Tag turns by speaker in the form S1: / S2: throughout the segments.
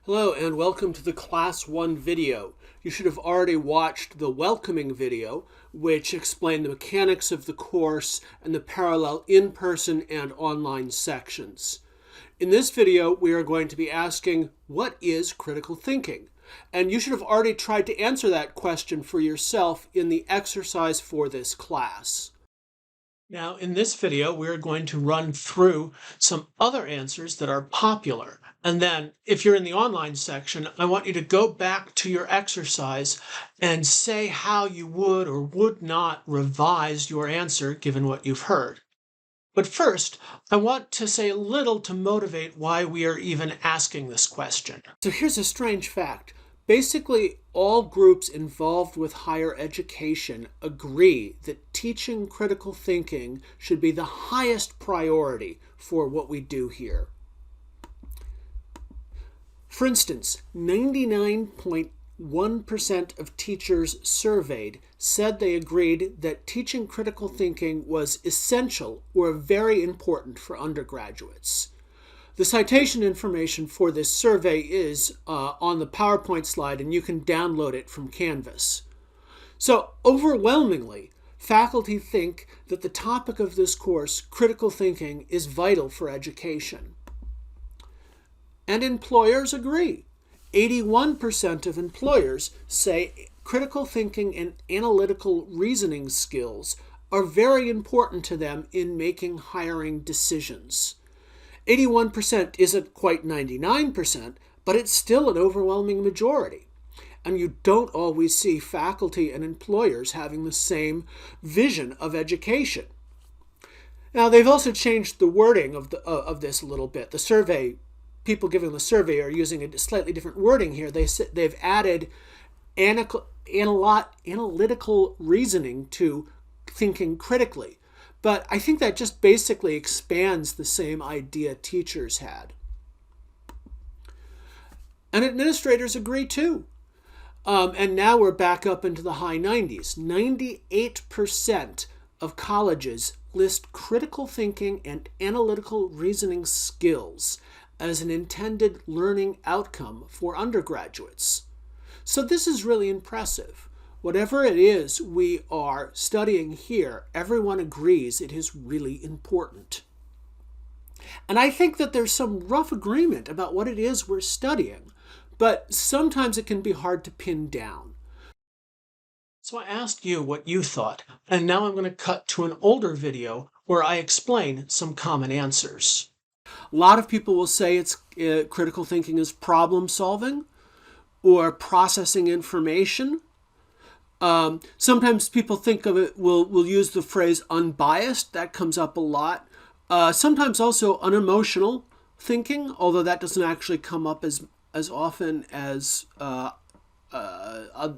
S1: Hello and welcome to the Class 1 video. You should have already watched the welcoming video, which explained the mechanics of the course and the parallel in-person and online sections. In this video, we are going to be asking, what is critical thinking? And you should have already tried to answer that question for yourself in the exercise for this class. Now, in this video, we're going to run through some other answers that are popular. And then, if you're in the online section, I want you to go back to your exercise and say how you would or would not revise your answer given what you've heard. But first, I want to say a little to motivate why we are even asking this question. So here's a strange fact. Basically, all groups involved with higher education agree that teaching critical thinking should be the highest priority for what we do here. For instance, 99.1% of teachers surveyed said they agreed that teaching critical thinking was essential or very important for undergraduates. The citation information for this survey is on the PowerPoint slide, and you can download it from Canvas. So overwhelmingly, faculty think that the topic of this course, critical thinking, is vital for education. And employers agree. 81% of employers say critical thinking and analytical reasoning skills are very important to them in making hiring decisions. 81% isn't quite 99%, but it's still an overwhelming majority. And you don't always see faculty and employers having the same vision of education. Now, they've also changed the wording of this a little bit. The survey, people giving the survey are using a slightly different wording here. They've added analytical reasoning to thinking critically. But I think that just basically expands the same idea teachers had. And administrators agree too. And now we're back up into the high 90s. 98% of colleges list critical thinking and analytical reasoning skills as an intended learning outcome for undergraduates. So this is really impressive. Whatever it is we are studying here, everyone agrees it is really important. And I think that there's some rough agreement about what it is we're studying, but sometimes it can be hard to pin down. So I asked you what you thought, and now I'm going to cut to an older video where I explain some common answers. A lot of people will say critical thinking is problem solving or processing information. Sometimes people think of it, will use the phrase unbiased. That comes up a lot. Sometimes also unemotional thinking, although that doesn't actually come up as often as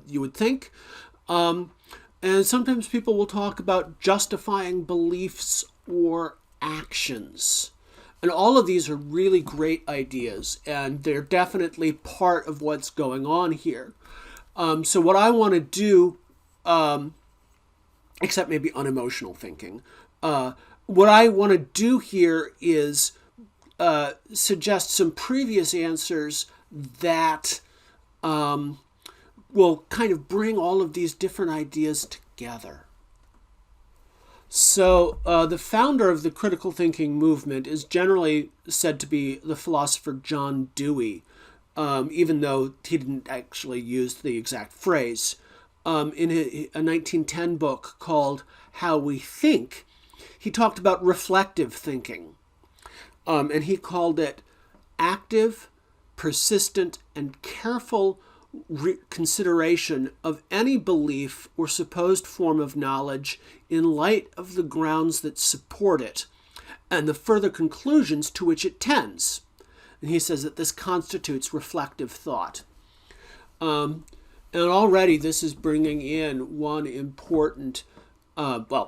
S1: you would think. And sometimes people will talk about justifying beliefs or actions. And all of these are really great ideas, and they're definitely part of what's going on here. So what I want to do, except maybe unemotional thinking, what I want to do here is suggest some previous answers that will kind of bring all of these different ideas together. So the founder of the critical thinking movement is generally said to be the philosopher John Dewey. Even though he didn't actually use the exact phrase. In a 1910 book called How We Think, he talked about reflective thinking. And he called it active, persistent, and careful consideration of any belief or supposed form of knowledge in light of the grounds that support it and the further conclusions to which it tends. And he says that this constitutes reflective thought. And already this is bringing in one important,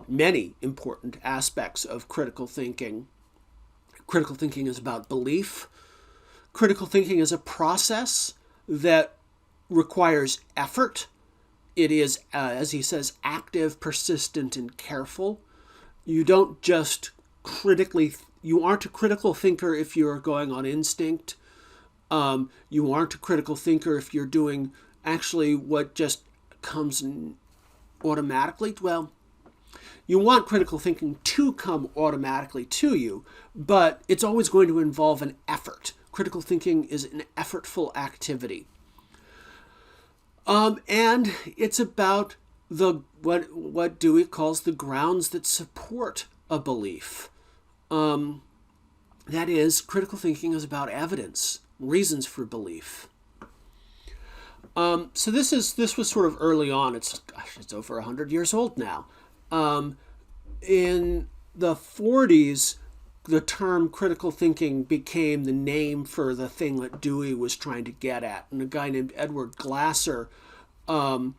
S1: many important aspects of critical thinking. Critical thinking is about belief. Critical thinking is a process that requires effort. It is, as he says, active, persistent, and careful. You don't just you aren't a critical thinker if you're going on instinct. You aren't a critical thinker if you're doing actually what just comes automatically. Well, you want critical thinking to come automatically to you, but it's always going to involve an effort. Critical thinking is an effortful activity. And it's about what Dewey calls the grounds that support a belief. That is, critical thinking is about evidence, reasons for belief. So this was sort of early on. It's over 100 years old now. In the 40s, the term critical thinking became the name for the thing that Dewey was trying to get at. And a guy named Edward Glasser sort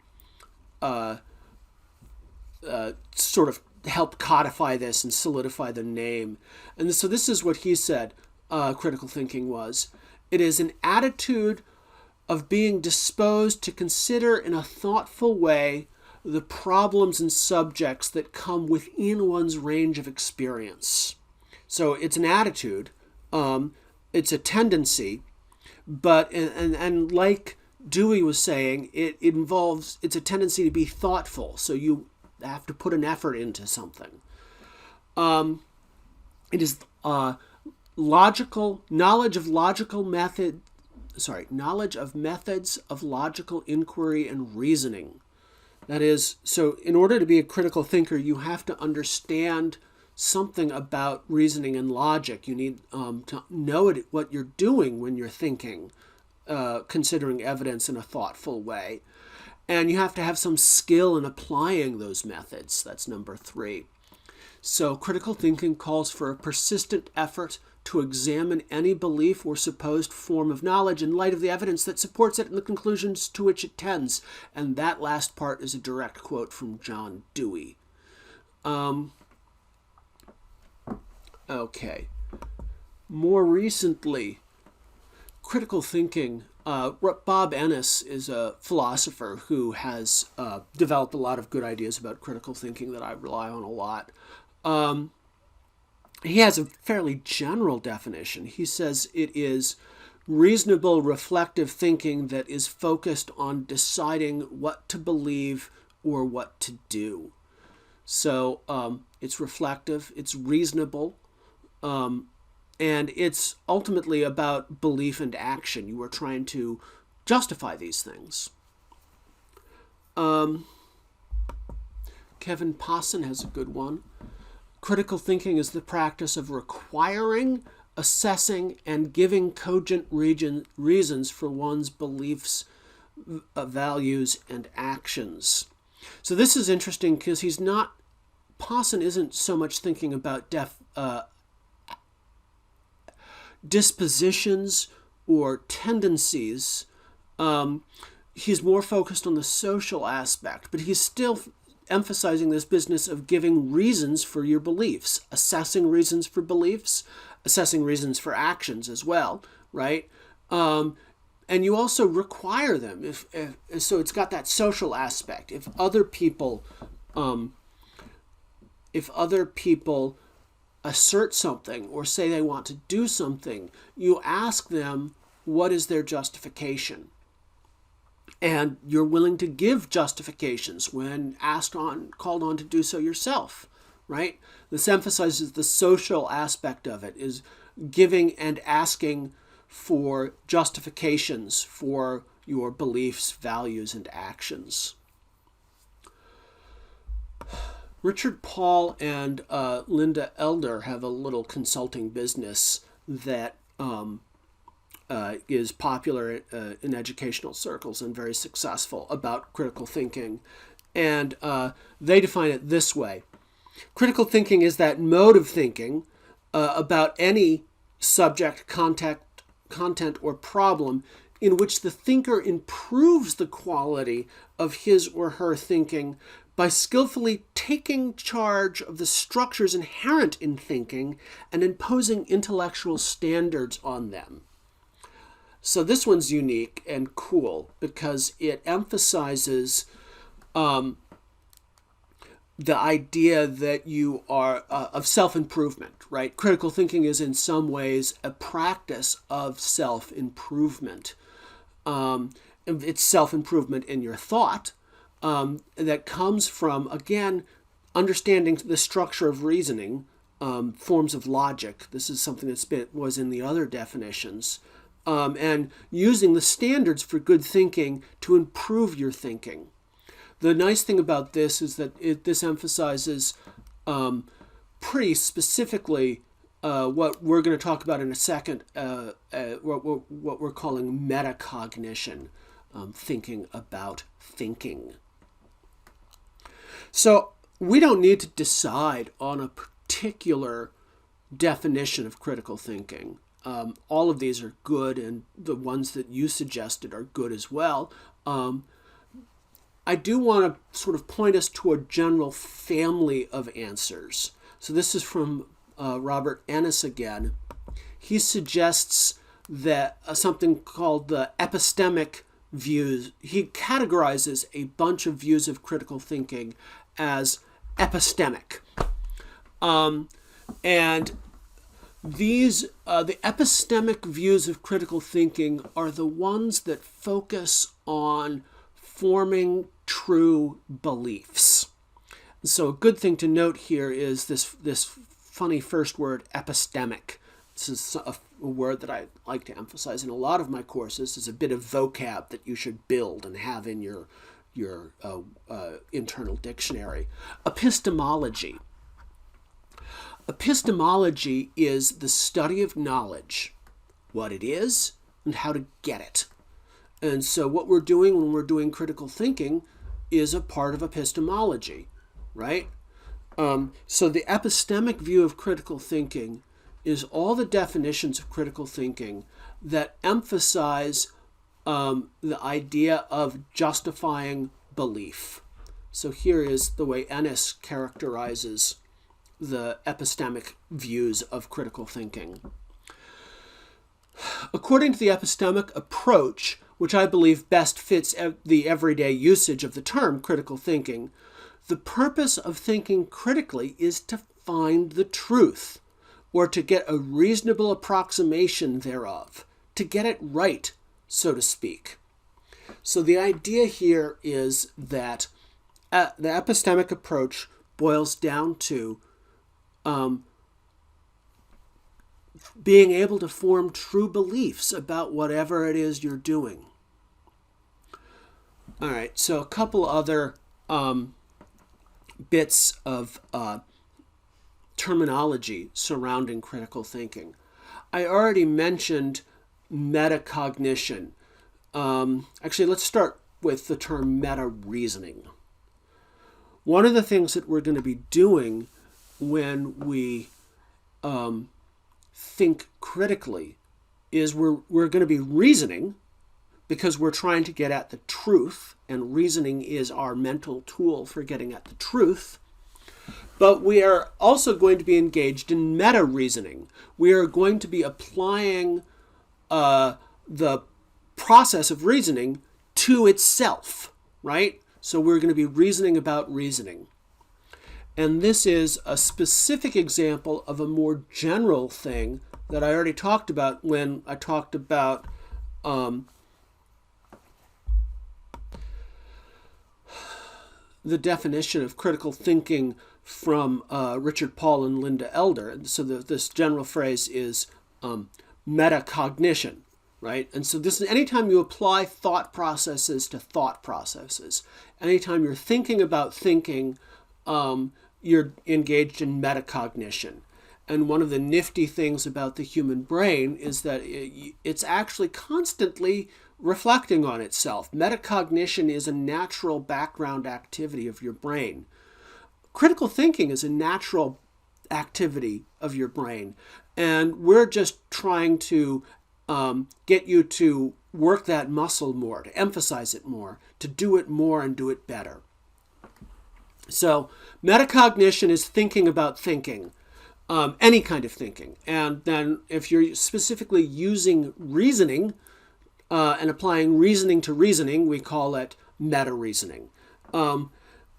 S1: of helped codify this and solidify the name. And so this is what he said critical thinking was. It is an attitude of being disposed to consider in a thoughtful way the problems and subjects that come within one's range of experience. So it's an attitude, it's a tendency, but and like Dewey was saying, it's a tendency to be thoughtful. So you have to put an effort into something. It is knowledge of methods of logical inquiry and reasoning. That is, so in order to be a critical thinker, you have to understand something about reasoning and logic. You need to know what you're doing when you're thinking, considering evidence in a thoughtful way. And you have to have some skill in applying those methods. That's number 3. So critical thinking calls for a persistent effort to examine any belief or supposed form of knowledge in light of the evidence that supports it and the conclusions to which it tends. And that last part is a direct quote from John Dewey. Okay. More recently, critical thinking. Bob Ennis is a philosopher who has developed a lot of good ideas about critical thinking that I rely on a lot. He has a fairly general definition. He says it is reasonable, reflective thinking that is focused on deciding what to believe or what to do. So it's reflective, it's reasonable, and it's ultimately about belief and action. You are trying to justify these things. Kevin Posson has a good one. Critical thinking is the practice of requiring, assessing, and giving cogent reasons for one's beliefs, values, and actions. So this is interesting because Posson isn't so much thinking about dispositions or tendencies. He's more focused on the social aspect, but he's still emphasizing this business of giving reasons for your beliefs, assessing reasons for beliefs, assessing reasons for actions as well, right? And you also require them. So it's got that social aspect. If other people assert something or say they want to do something, you ask them what is their justification. And you're willing to give justifications when called on to do so yourself, right? This emphasizes the social aspect of it, is giving and asking for justifications for your beliefs, values, and actions. Richard Paul and Linda Elder have a little consulting business that is popular in educational circles and very successful about critical thinking. And they define it this way. Critical thinking is that mode of thinking about any subject, content, or problem in which the thinker improves the quality of his or her thinking by skillfully taking charge of the structures inherent in thinking and imposing intellectual standards on them. So this one's unique and cool because it emphasizes the idea that you are of self-improvement, right? Critical thinking is in some ways a practice of self-improvement. It's self-improvement in your thought that comes from, again, understanding the structure of reasoning, forms of logic. This is something that was in the other definitions. And using the standards for good thinking to improve your thinking. The nice thing about this is that this emphasizes pretty specifically what we're going to talk about in a second, what we're calling metacognition, thinking about thinking. So we don't need to decide on a particular definition of critical thinking. All of these are good, and the ones that you suggested are good as well. I do want to sort of point us to a general family of answers. So this is from Robert Ennis again. He suggests that something called the epistemic views. He categorizes a bunch of views of critical thinking as epistemic. And these, the epistemic views of critical thinking are the ones that focus on forming true beliefs. So a good thing to note here is this funny first word, epistemic. This is a word that I like to emphasize in a lot of my courses. It's a bit of vocab that you should build and have in your internal dictionary. Epistemology. Epistemology is the study of knowledge, what it is, and how to get it. And so what we're doing when we're doing critical thinking is a part of epistemology, right? So the epistemic view of critical thinking is all the definitions of critical thinking that emphasize the idea of justifying belief. So here is the way Ennis characterizes the epistemic views of critical thinking. According to the epistemic approach, which I believe best fits the everyday usage of the term critical thinking, the purpose of thinking critically is to find the truth, or to get a reasonable approximation thereof, to get it right, so to speak. So the idea here is that the epistemic approach boils down to being able to form true beliefs about whatever it is you're doing. All right, so a couple other bits of terminology surrounding critical thinking. I already mentioned metacognition. Actually, let's start with the term meta-reasoning. One of the things that we're going to be doing when we think critically is we're going to be reasoning, because we're trying to get at the truth, and reasoning is our mental tool for getting at the truth. But we are also going to be engaged in meta-reasoning. We are going to be applying the process of reasoning to itself, right? So we're going to be reasoning about reasoning. And this is a specific example of a more general thing that I already talked about when I talked about the definition of critical thinking from Richard Paul and Linda Elder. So this general phrase is metacognition, right? And so this is anytime you apply thought processes to thought processes, anytime you're thinking about thinking, you're engaged in metacognition. And one of the nifty things about the human brain is that it's actually constantly reflecting on itself. Metacognition is a natural background activity of your brain. Critical thinking is a natural activity of your brain. And we're just trying to get you to work that muscle more, to emphasize it more, to do it more and do it better. So metacognition is thinking about thinking, any kind of thinking. And then if you're specifically using reasoning and applying reasoning to reasoning, we call it meta-reasoning. And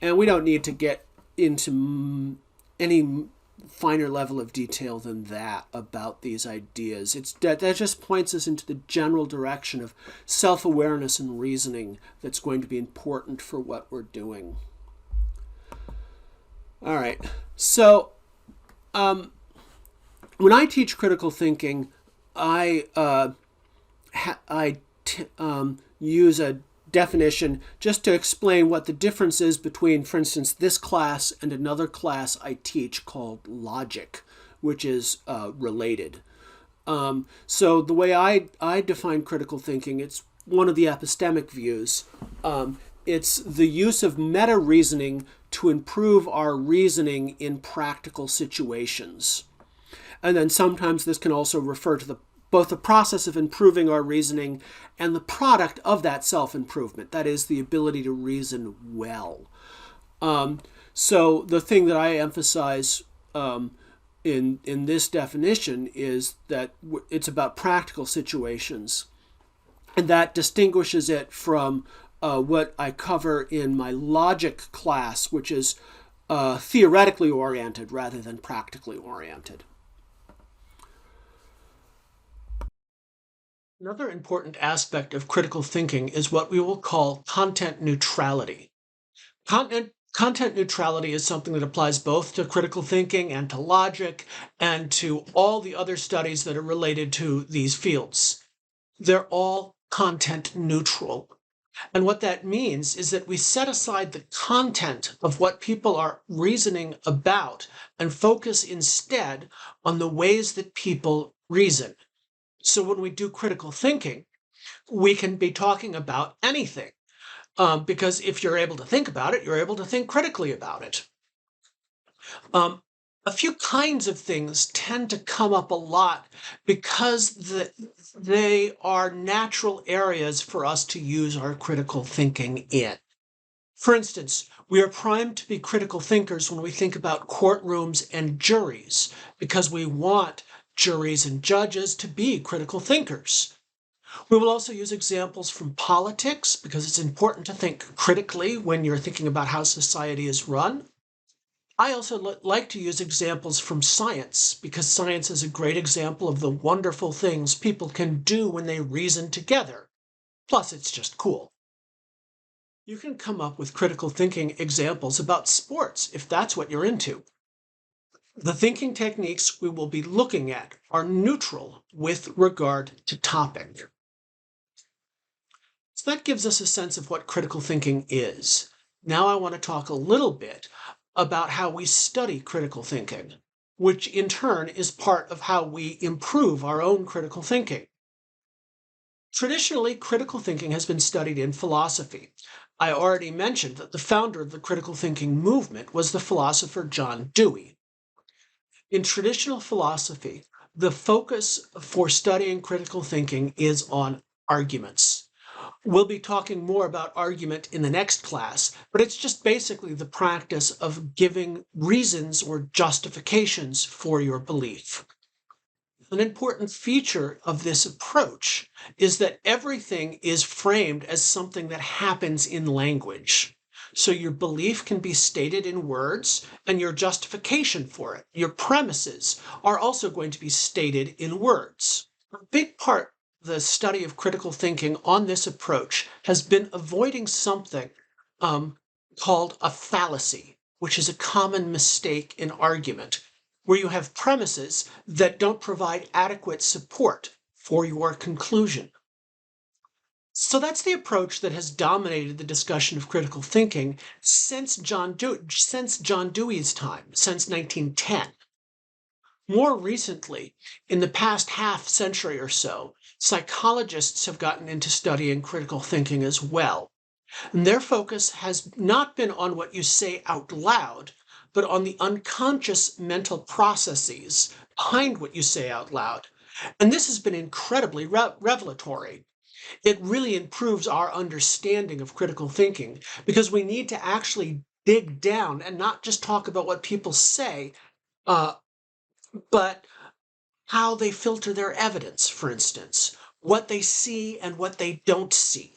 S1: we don't need to get into any finer level of detail than that about these ideas. That just points us into the general direction of self-awareness and reasoning that's going to be important for what we're doing. All right. So when I teach critical thinking, I use a definition just to explain what the difference is between, for instance, this class and another class I teach called logic, which is related. So the way I define critical thinking, it's one of the epistemic views. It's the use of meta-reasoning to improve our reasoning in practical situations. And then sometimes this can also refer to both the process of improving our reasoning and the product of that self-improvement, that is, the ability to reason well. So the thing that I emphasize in this definition is that it's about practical situations, and that distinguishes it from what I cover in my logic class, which is theoretically oriented rather than practically oriented. Another important aspect of critical thinking is what we will call content neutrality. Content neutrality is something that applies both to critical thinking and to logic and to all the other studies that are related to these fields. They're all content neutral. And what that means is that we set aside the content of what people are reasoning about and focus instead on the ways that people reason. So when we do critical thinking, we can be talking about anything, because if you're able to think about it, you're able to think critically about it. A few kinds of things tend to come up a lot because they are natural areas for us to use our critical thinking in. For instance, we are primed to be critical thinkers when we think about courtrooms and juries, because we want juries and judges to be critical thinkers. We will also use examples from politics, because it's important to think critically when you're thinking about how society is run. I also like to use examples from science, because science is a great example of the wonderful things people can do when they reason together. Plus, it's just cool. You can come up with critical thinking examples about sports if that's what you're into. The thinking techniques we will be looking at are neutral with regard to topic. So that gives us a sense of what critical thinking is. Now I want to talk a little bit about how we study critical thinking, which in turn is part of how we improve our own critical thinking. Traditionally, critical thinking has been studied in philosophy. I already mentioned that the founder of the critical thinking movement was the philosopher John Dewey. In traditional philosophy, the focus for studying critical thinking is on arguments. We'll be talking more about argument in the next class, but it's just basically the practice of giving reasons or justifications for your belief. An important feature of this approach is that everything is framed as something that happens in language. So your belief can be stated in words, and your justification for it, your premises, are also going to be stated in words. A big part of the study of critical thinking on this approach has been avoiding something called a fallacy, which is a common mistake in argument, where you have premises that don't provide adequate support for your conclusion. So that's the approach that has dominated the discussion of critical thinking since John Dewey's time, since 1910. More recently, in the past half century or so, psychologists have gotten into studying critical thinking as well. And their focus has not been on what you say out loud, but on the unconscious mental processes behind what you say out loud. And this has been incredibly revelatory. It really improves our understanding of critical thinking, because we need to actually dig down and not just talk about what people say, but how they filter their evidence, for instance, what they see and what they don't see.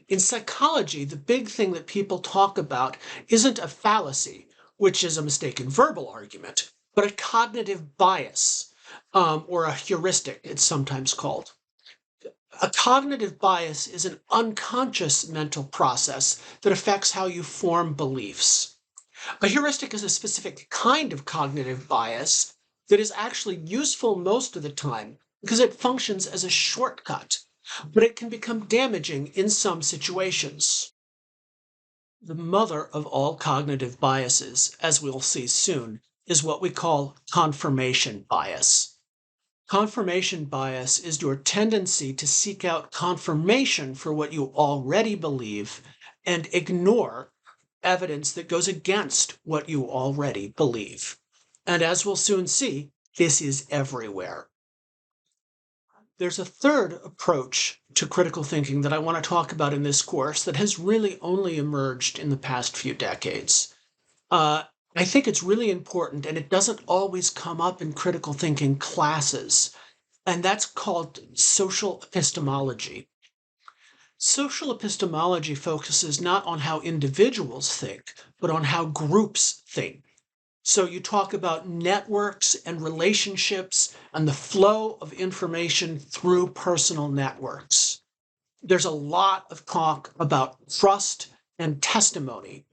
S1: In psychology, the big thing that people talk about isn't a fallacy, which is a mistaken verbal argument, but a cognitive bias, or a heuristic, it's sometimes called. A cognitive bias is an unconscious mental process that affects how you form beliefs. A heuristic is a specific kind of cognitive bias that is actually useful most of the time because it functions as a shortcut, but it can become damaging in some situations. The mother of all cognitive biases, as we'll see soon, is what we call confirmation bias. Confirmation bias is your tendency to seek out confirmation for what you already believe and ignore evidence that goes against what you already believe. And as we'll soon see, this is everywhere. There's a third approach to critical thinking that I want to talk about in this course that has really only emerged in the past few decades. I think it's really important, and it doesn't always come up in critical thinking classes, and that's called social epistemology. Social epistemology focuses not on how individuals think, but on how groups think. So you talk about networks and relationships and the flow of information through personal networks. There's a lot of talk about trust and testimony.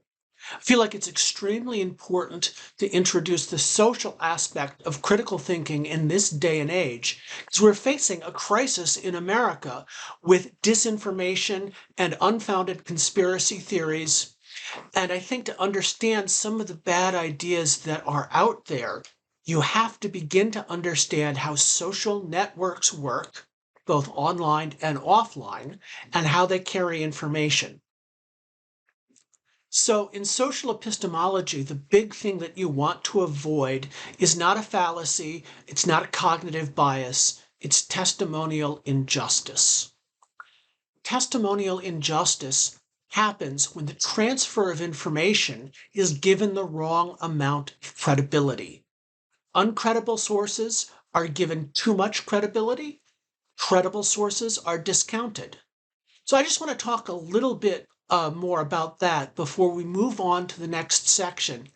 S1: I feel like it's extremely important to introduce the social aspect of critical thinking in this day and age, because we're facing a crisis in America with disinformation and unfounded conspiracy theories. And I think to understand some of the bad ideas that are out there, you have to begin to understand how social networks work, both online and offline, and how they carry information. So in social epistemology, the big thing that you want to avoid is not a fallacy, it's not a cognitive bias, it's testimonial injustice. Testimonial injustice happens when the transfer of information is given the wrong amount of credibility. Uncredible sources are given too much credibility, credible sources are discounted. So I just want to talk a little bit more about that before we move on to the next section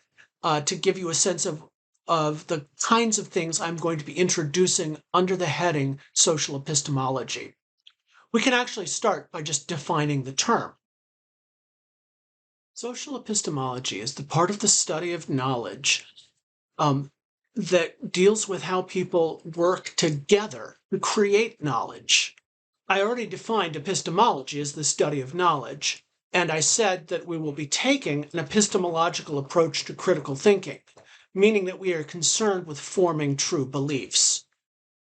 S1: to give you a sense of the kinds of things I'm going to be introducing under the heading social epistemology. We can actually start by just defining the term. Social epistemology is the part of the study of knowledge that deals with how people work together to create knowledge. I already defined epistemology as the study of knowledge, and I said that we will be taking an epistemological approach to critical thinking, meaning that we are concerned with forming true beliefs.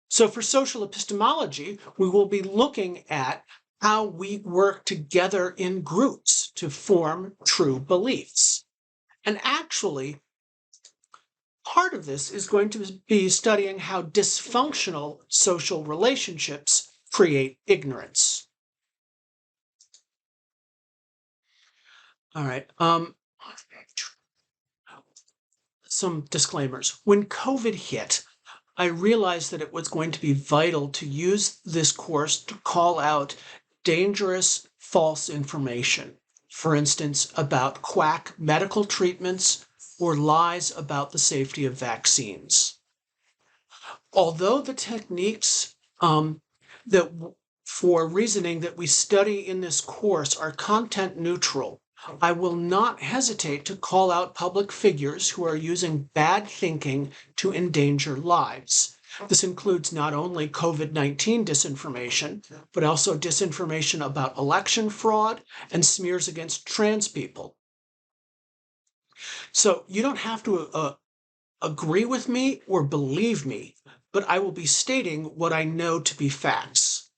S1: So for social epistemology, we will be looking at how we work together in groups to form true beliefs. And actually, part of this is going to be studying how dysfunctional social relationships create ignorance. All right. Some disclaimers. When COVID hit, I realized that it was going to be vital to use this course to call out dangerous false information. For instance, about quack medical treatments or lies about the safety of vaccines. Although the techniques for reasoning that we study in this course are content neutral, I will not hesitate to call out public figures who are using bad thinking to endanger lives. This includes not only COVID-19 disinformation, but also disinformation about election fraud and smears against trans people. So you don't have to agree with me or believe me, but I will be stating what I know to be facts.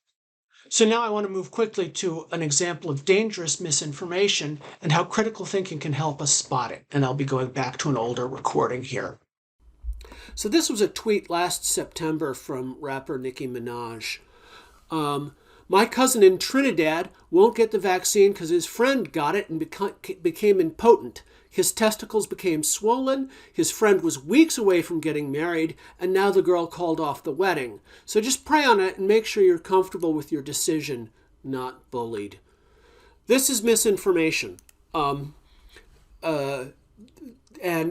S1: So now I want to move quickly to an example of dangerous misinformation and how critical thinking can help us spot it. And I'll be going back to an older recording here. So this was a tweet last September from rapper Nicki Minaj. My cousin in Trinidad won't get the vaccine because his friend got it and became impotent. His testicles became swollen, his friend was weeks away from getting married, and now the girl called off the wedding. So just pray on it and make sure you're comfortable with your decision, not bullied. This is misinformation. And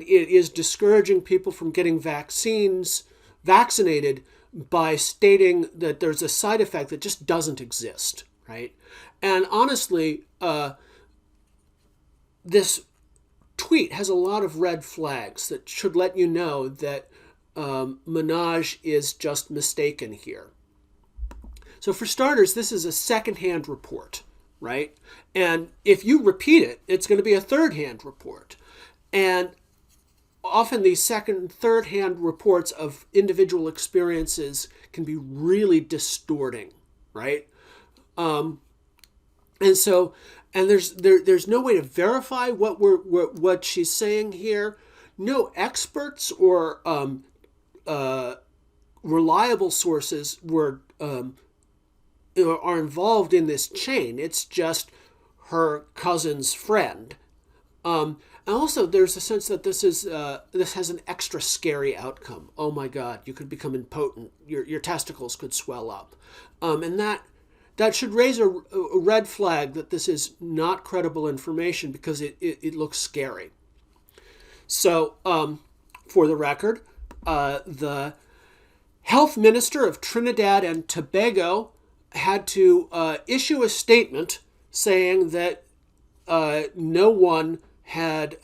S1: it is discouraging people from getting vaccinated by stating that there's a side effect that just doesn't exist, right? And honestly, this tweet has a lot of red flags that should let you know that Minaj is just mistaken here. So for starters, this is a second-hand report, right? And if you repeat it, it's going to be a third-hand report. And often these second and third-hand reports of individual experiences can be really distorting, right? And there's no way to verify what she's saying here. No experts or reliable sources are involved in this chain. It's just her cousin's friend. And also, there's a sense that this has an extra scary outcome. Oh my God, you could become impotent. Your testicles could swell up, and that should raise a red flag that this is not credible information because it looks scary. So, for the record, the health minister of Trinidad and Tobago had to issue a statement saying that no one had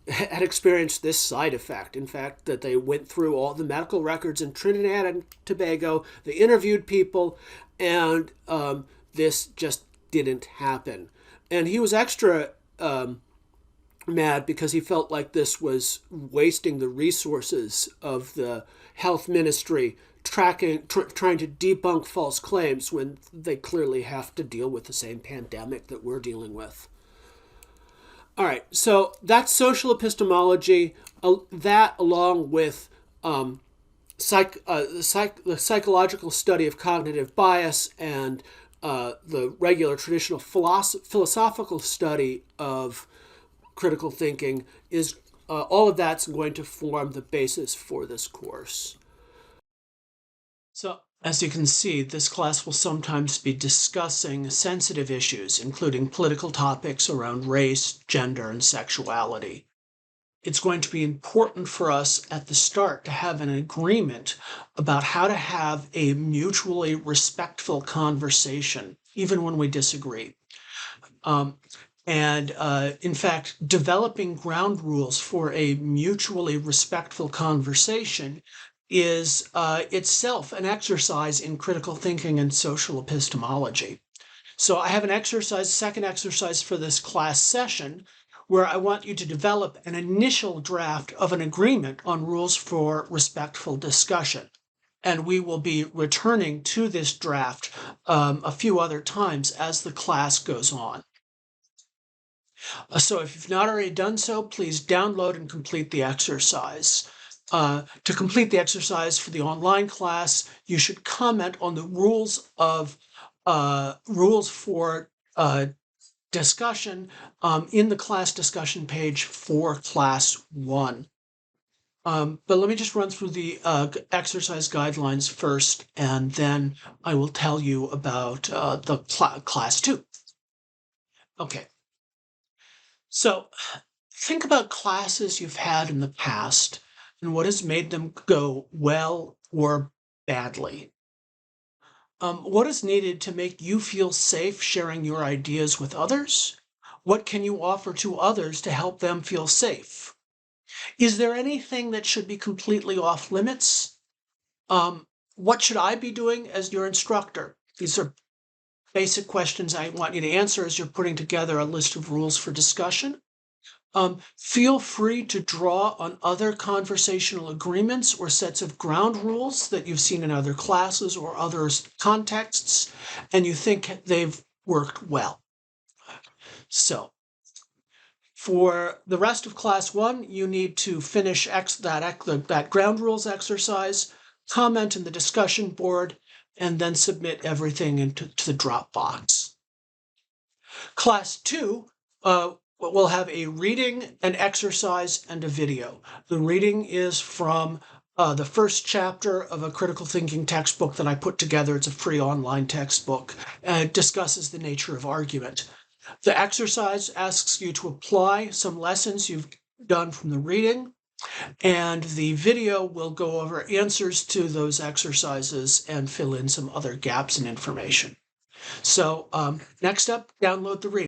S1: experienced this side effect. In fact, that they went through all the medical records in Trinidad and Tobago, they interviewed people, and this just didn't happen. And he was extra mad because he felt like this was wasting the resources of the health ministry trying to debunk false claims when they clearly have to deal with the same pandemic that we're dealing with. All right, so that's social epistemology. That, along with the psychological study of cognitive bias and the regular traditional philosophical study of critical thinking, is all of that's going to form the basis for this course. So, as you can see, this class will sometimes be discussing sensitive issues, including political topics around race, gender, and sexuality. It's going to be important for us at the start to have an agreement about how to have a mutually respectful conversation, even when we disagree. In fact, developing ground rules for a mutually respectful conversation is itself an exercise in critical thinking and social epistemology. So I have second exercise for this class session, where I want you to develop an initial draft of an agreement on rules for respectful discussion. And we will be returning to this draft a few other times as the class goes on. So if you've not already done so, please download and complete the exercise. To complete the exercise for the online class, you should comment on the rules for discussion in the class discussion page for class 1. But let me just run through the exercise guidelines first, and then I will tell you about the class 2. Okay. So think about classes you've had in the past and what has made them go well or badly. What is needed to make you feel safe sharing your ideas with others? What can you offer to others to help them feel safe? Is there anything that should be completely off limits? What should I be doing as your instructor? These are basic questions I want you to answer as you're putting together a list of rules for discussion. Feel free to draw on other conversational agreements or sets of ground rules that you've seen in other classes or other contexts, and you think they've worked well. So, for the rest of class 1, you need to finish that ground rules exercise, comment in the discussion board, and then submit everything into the Dropbox. Class 2, we'll have a reading, an exercise, and a video. The reading is from the first chapter of a critical thinking textbook that I put together. It's a free online textbook. It discusses the nature of argument. The exercise asks you to apply some lessons you've done from the reading, and the video will go over answers to those exercises and fill in some other gaps in information. So next up, download the reading.